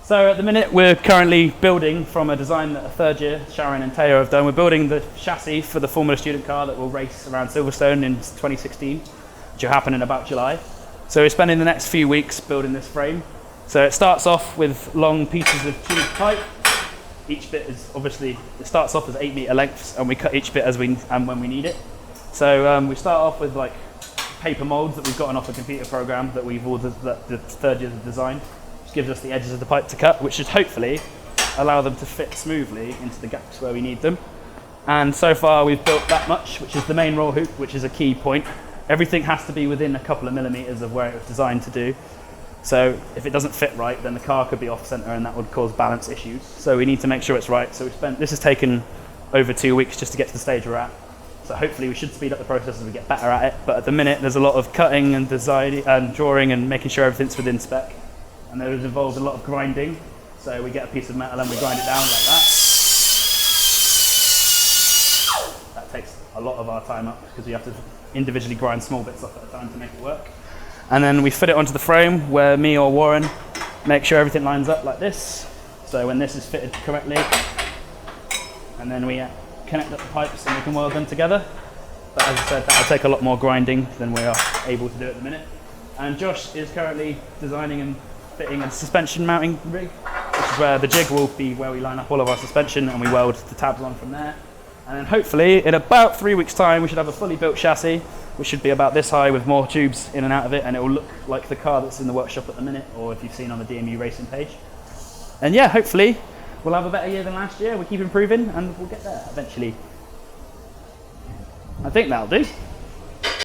So at the minute we're currently building from a design that a third year, Sharon and Teo, have done. We're building the chassis for the Formula Student car that will race around Silverstone in 2016, which will happen in about July. So we're spending the next few weeks building this frame. So it starts off with long pieces of tube pipe. Each bit is obviously, it starts off as 8 meter lengths and we cut each bit as when we need it. So we start off with like paper molds that we've gotten off a computer program that we've ordered, that the third years have designed, which gives us the edges of the pipe to cut, which should hopefully allow them to fit smoothly into the gaps where we need them. And so far we've built that much, which is the main roll hoop, which is a key point. Everything has to be within a couple of millimeters of where it was designed to do. So if it doesn't fit right, then the car could be off center and that would cause balance issues. So we need to make sure it's right. So this has taken over 2 weeks just to get to the stage we're at. So hopefully we should speed up the process as we get better at it. But at the minute, there's a lot of cutting and design and drawing and making sure everything's within spec. And there is involved a lot of grinding. So we get a piece of metal and we grind it down like that. That takes a lot of our time up because we have to individually grind small bits off at a time to make it work. And then we fit it onto the frame where me or Warren make sure everything lines up like this. So when this is fitted correctly, and then we connect up the pipes and we can weld them together. But as I said, that'll take a lot more grinding than we are able to do at the minute. And Josh is currently designing and fitting a suspension mounting rig, which is where the jig will be where we line up all of our suspension and we weld the tabs on from there. And then hopefully in about 3 weeks time we should have a fully built chassis, which should be about this high with more tubes in and out of it, and it will look like the car that's in the workshop at the minute, or if you've seen on the DMU racing page. And yeah, hopefully we'll have a better year than last year. We keep improving and we'll get there eventually. I think that'll do.